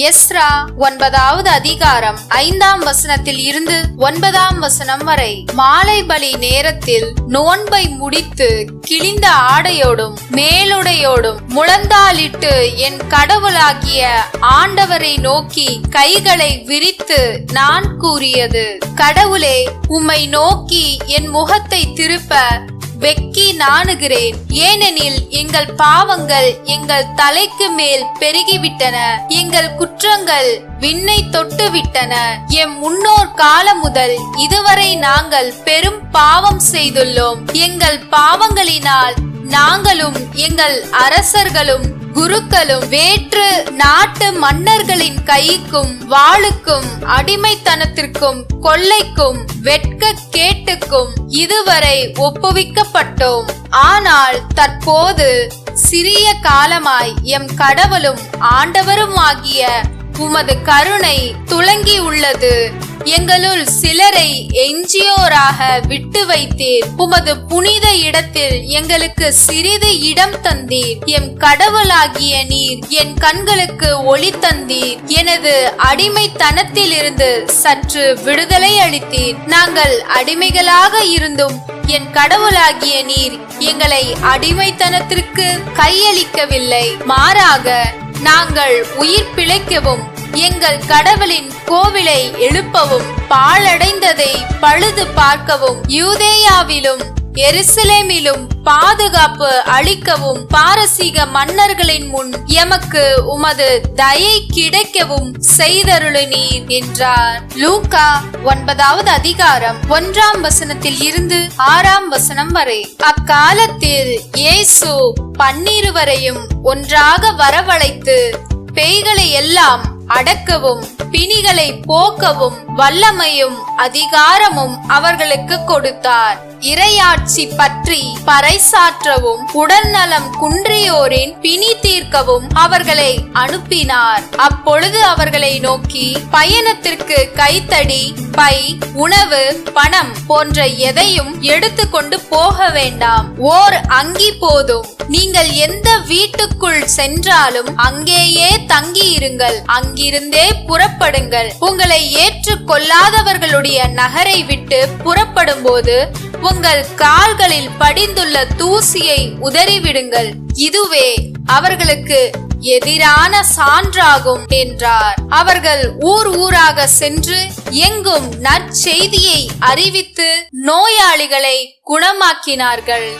Ezra 9வது அதிகாரம் 5ஆம் வசனத்தில் இருந்து 9ஆம் வசனம் வரை. மாலை பலி நேரத்தில் நோன்பை முடித்து கிழிந்த ஆடையோடும் மேலுடையோடும் முழந்தாளிட்டு என் கடவுளாகிய ஆண்டவரை நோக்கி கைகளை விரித்து நான் கூறியது, கடவுளே, உம்மை நோக்கி என் முகத்தை திருப்ப வெக்கி நாணுகிறேன். ஏனெனில் எங்கள் பாவங்கள் எங்கள் தலைக்கு மேல் பெருகிவிட்டன, எங்கள் குற்றங்கள் விண்ணை தொட்டு விட்டன. எம் முன்னோர் காலம் முதல் இதுவரை நாங்கள் பெரும் பாவம் செய்துள்ளோம். எங்கள் பாவங்களினால் நாங்களும் எங்கள் அரசர்களும் குருக்களும் வேற்று நாட்டு மன்னர்களின் கைக்கும் வாளுக்கும் அடிமைத்தனத்திற்கும் கொள்ளைக்கும் வெட்க கேட்டுக்கும் இதுவரை ஒப்புவிக்கப்பட்டோம். ஆனால் தற்போது சிறிய காலமாய் எம் கடவுளும் ஆண்டவருமாகிய உமது கருணை துலங்கி உள்ளது. எங்களுள் சிலரை எஞ்சியோராக விட்டு வைத்தீர். உமது புனித இடத்தில் எங்களுக்கு சிறிது இடம் தந்தீர். எம் கடவுளாகிய நீர் என் கண்களுக்கு ஒளி தந்தீர். எனது அடிமைத்தனத்திலிருந்து சற்று விடுதலை அளித்தீர். நாங்கள் அடிமைகளாக இருந்தும் என் கடவுளாகிய நீர் எங்களை அடிமைத்தனத்திற்கு கையளிக்கவில்லை. மாறாக நாங்கள் உயிர் பிழைக்கவும் எங்கள் கடவுளின் கோவிலை எழுப்பவும் பாழடைந்ததை பழுது பார்க்கவும் யூதேயாவிலும் எருசலேமிலும் பாதுகாப்பு அளிக்கவும் பாரசீக மன்னர்களின் முன் எமக்கு உமது தயை கிடைக்கவும் செய்தருளினீர் என்றார். லூக்கா 9வது அதிகாரம் 1ஆம் வசனத்தில் இருந்து 6ஆம் வசனம் வரை. அக்காலத்தில் இயேசு 12 ஒன்றாக வரவழைத்து பேய்களை எல்லாம் அடக்கவும் பிணிகளை போக்கவும் வல்லமையும் அதிகாரமும் அவர்களுக்கு கொடுத்தார். இறையாட்சி பற்றி பறைசாற்றவும் உடல்நலம் குன்றியோரின் பிணி தீர்க்கவும் அவர்களை அனுப்பினார். அப்பொழுது அவர்களை நோக்கி, பயணத்திற்கு கைத்தடி, பை, உணவு, பணம் போன்ற எதையும் எடுத்து கொண்டு போக வேண்டாம். ஓர் அங்கி போதும். நீங்கள் எந்த வீட்டுக்குள் சென்றாலும் அங்கேயே தங்கி இருங்கள். அங்கிருந்தே புறப்படுங்கள். உங்களை ஏற்றுக்கொள்ளாதவர்களுடைய நகரை விட்டு புறப்படும் போது உங்கள் கால்களில் படிந்துள்ள தூசியை உதறிவிடுங்கள். இதுவே அவர்களுக்கு எதிரான சான்றாகும் என்றார். அவர்கள் ஊர் ஊராக சென்று எங்கும் நற்செய்தியை அறிவித்து நோயாளிகளை குணமாக்கினார்கள்.